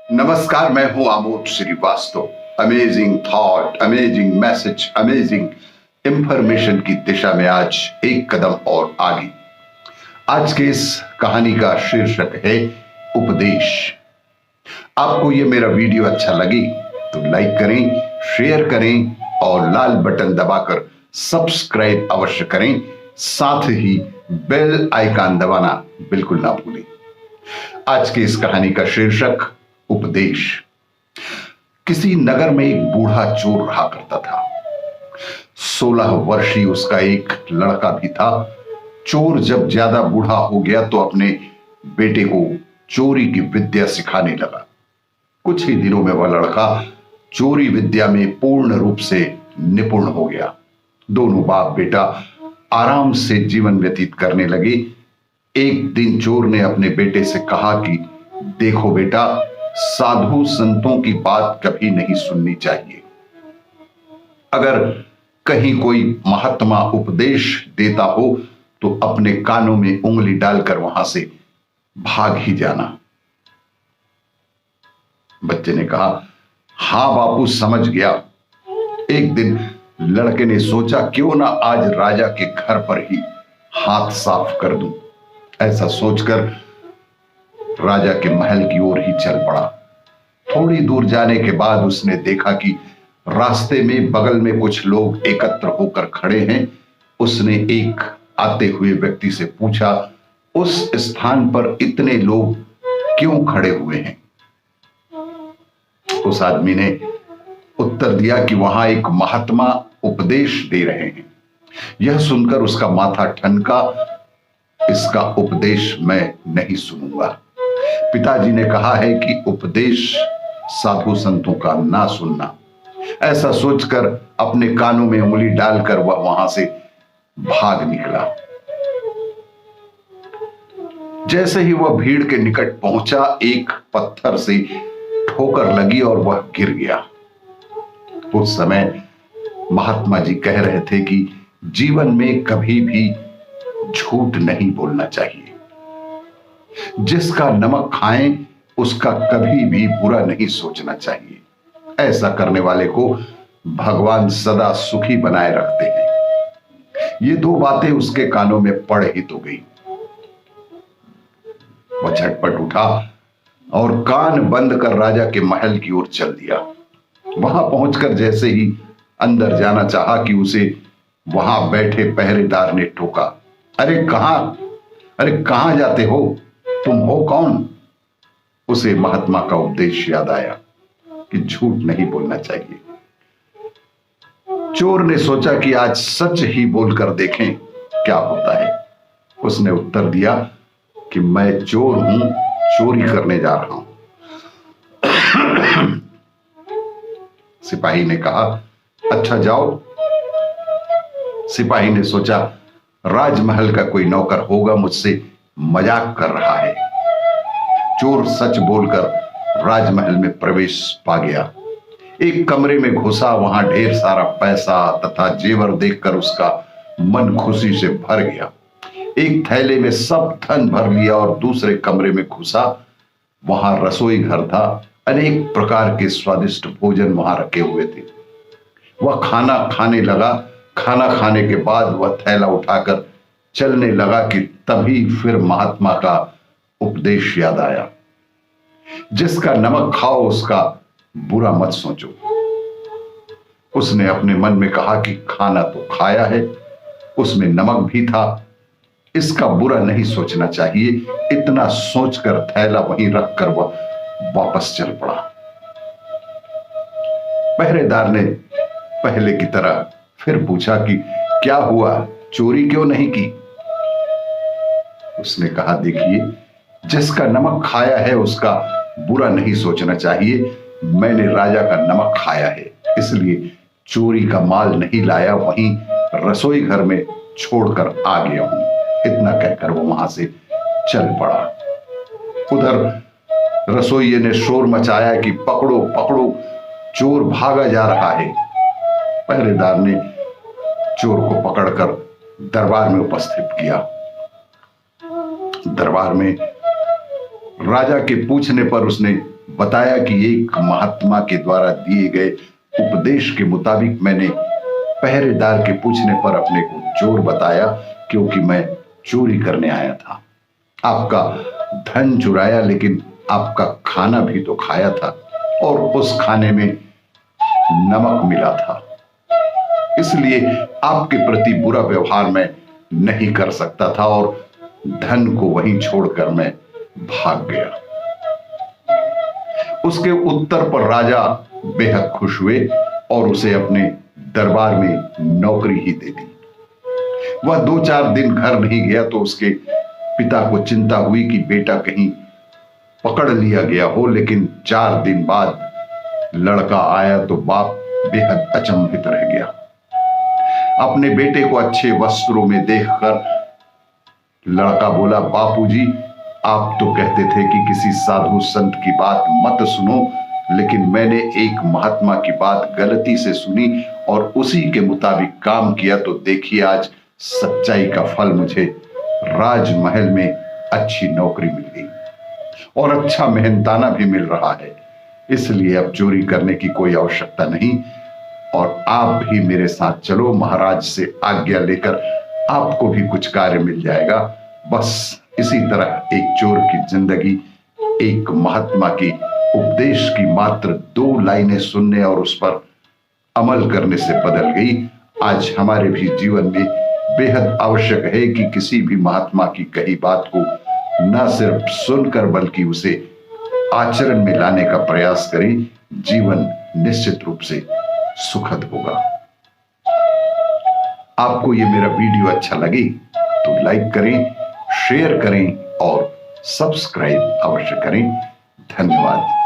नमस्कार, मैं हूं Amod Shrivastava. Amazing thought, amazing message, amazing information की दिशा में आज एक कदम और आगे। आज के इस कहानी का शीर्षक है उपदेश। आपको ये मेरा वीडियो अच्छा लगे तो लाइक करें, शेयर करें और लाल बटन दबाकर सब्सक्राइब अवश्य करें। साथ ही बेल आइकन दबाना बिल्कुल ना भूलें। आज की इस कहानी का शीर्षक उपदेश। किसी नगर में एक बूढ़ा चोर रहा करता था। 16 वर्षीय उसका एक लड़का भी था। चोर जब ज्यादा बूढ़ा हो गया तो अपने बेटे को चोरी की विद्या सिखाने लगा। कुछ ही दिनों में वह लड़का चोरी विद्या में पूर्ण रूप से निपुण हो गया। दोनों बाप बेटा आराम से जीवन व्यतीत करने लगे। एक दिन चोर ने अपने बेटे से कहा कि देखो बेटा, साधु संतों की बात कभी नहीं सुननी चाहिए। अगर कहीं कोई महात्मा उपदेश देता हो तो अपने कानों में उंगली डालकर वहां से भाग ही जाना। बच्चे ने कहा, हां बापू, समझ गया। एक दिन लड़के ने सोचा, क्यों ना आज राजा के घर पर ही हाथ साफ कर दूं। ऐसा सोचकर राजा के महल की ओर ही चल पड़ा। थोड़ी दूर जाने के बाद उसने देखा कि रास्ते में बगल में कुछ लोग एकत्र होकर खड़े हैं। उसने एक आते हुए व्यक्ति से पूछा, उस स्थान पर इतने लोग क्यों खड़े हुए हैं? उस आदमी ने उत्तर दिया कि वहां एक महात्मा उपदेश दे रहे हैं। यह सुनकर उसका माथा ठनका। इसका उपदेश मैं नहीं सुनूंगा। पिताजी ने कहा है कि उपदेश साधु संतों का ना सुनना। ऐसा सोचकर अपने कानों में उंगली डालकर वह वहां से भाग निकला। जैसे ही वह भीड़ के निकट पहुंचा, एक पत्थर से ठोकर लगी और वह गिर गया। उस समय महात्मा जी कह रहे थे कि जीवन में कभी भी झूठ नहीं बोलना चाहिए। जिसका नमक खाएं उसका कभी भी बुरा नहीं सोचना चाहिए। ऐसा करने वाले को भगवान सदा सुखी बनाए रखते हैं। ये दो बातें उसके कानों में पड़ ही तो गई। वह झटपट उठा और कान बंद कर राजा के महल की ओर चल दिया। वहां पहुंचकर जैसे ही अंदर जाना चाहा कि उसे वहां बैठे पहरेदार ने टोका, अरे कहां जाते हो? तुम हो कौन? उसे महात्मा का उपदेश याद आया कि झूठ नहीं बोलना चाहिए। चोर ने सोचा कि आज सच ही बोलकर देखें क्या होता है। उसने उत्तर दिया कि मैं चोर हूं, चोरी करने जा रहा हूं। सिपाही ने कहा, अच्छा जाओ। सिपाही ने सोचा, राजमहल का कोई नौकर होगा, मुझसे मजाक कर रहा है। चोर सच बोलकर राजमहल में प्रवेश पा गया। एक कमरे में घुसा। वहां ढेर सारा पैसा तथा जेवर देखकर उसका मन खुशी से भर गया। एक थैले में सब धन भर लिया और दूसरे कमरे में घुसा। वहां रसोई घर था। अनेक प्रकार के स्वादिष्ट भोजन वहां रखे हुए थे। वह खाना खाने लगा। खाना खाने के बाद वह थैला उठाकर चलने लगा कि तभी फिर महात्मा का उपदेश याद आया, जिसका नमक खाओ उसका बुरा मत सोचो। उसने अपने मन में कहा कि खाना तो खाया है, उसमें नमक भी था, इसका बुरा नहीं सोचना चाहिए। इतना सोचकर थैला वहीं रखकर वह वापस चल पड़ा। पहरेदार ने पहले की तरह फिर पूछा कि क्या हुआ, चोरी क्यों नहीं की? उसने कहा, देखिए, जिसका नमक खाया है उसका बुरा नहीं सोचना चाहिए। मैंने राजा का नमक खाया है, इसलिए चोरी का माल नहीं लाया, वहीं रसोई घर में छोड़कर आ गया हूं। इतना कहकर वो वहां से चल पड़ा। उधर रसोइये ने शोर मचाया कि पकड़ो पकड़ो, चोर भागा जा रहा है। पहरेदार ने चोर को पकड़कर दरबार में उपस्थित किया। दरबार में राजा के पूछने पर उसने बताया कि एक महात्मा के द्वारा दिए गए उपदेश के मुताबिक मैंने पहरेदार के पूछने पर अपने को चोर बताया, क्योंकि मैं चोरी करने आया था। आपका धन चुराया, लेकिन आपका खाना भी तो खाया था और उस खाने में नमक मिला था, इसलिए आपके प्रति बुरा व्यवहार मैं नहीं कर सकता था और धन को वहीं छोड़कर मैं भाग गया। उसके उत्तर पर राजा बेहद खुश हुए और उसे अपने दरबार में नौकरी ही दे दी। वह 2-4 दिन घर नहीं गया तो उसके पिता को चिंता हुई कि बेटा कहीं पकड़ लिया गया हो, लेकिन 4 दिन बाद लड़का आया तो बाप बेहद अचंभित रह गया। अपने बेटे को अच्छे वस्त्रों में देखकर लड़का बोला, बापूजी, आप तो कहते थे कि किसी साधु संत की बात मत सुनो, लेकिन मैंने एक महात्मा की बात गलती से सुनी और उसी के मुताबिक काम किया, तो देखिए आज सच्चाई का फल मुझे राजमहल में अच्छी नौकरी मिल गई और अच्छा मेहनताना भी मिल रहा है। इसलिए अब चोरी करने की कोई आवश्यकता नहीं और आप भी मेरे साथ चलो, महाराज से आज्ञा लेकर आपको भी कुछ कार्य मिल जाएगा। बस इसी तरह एक चोर की जिंदगी एक महात्मा की उपदेश की मात्र 2 लाइनें सुनने और उस पर अमल करने से बदल गई। आज हमारे भी जीवन में बेहद आवश्यक है कि किसी भी महात्मा की कही बात को न सिर्फ सुनकर बल्कि उसे आचरण में लाने का प्रयास करें। जीवन निश्चित रूप से सुखद होगा। आपको ये मेरा वीडियो अच्छा लगे तो लाइक करें, शेयर करें और सब्सक्राइब अवश्य करें। धन्यवाद।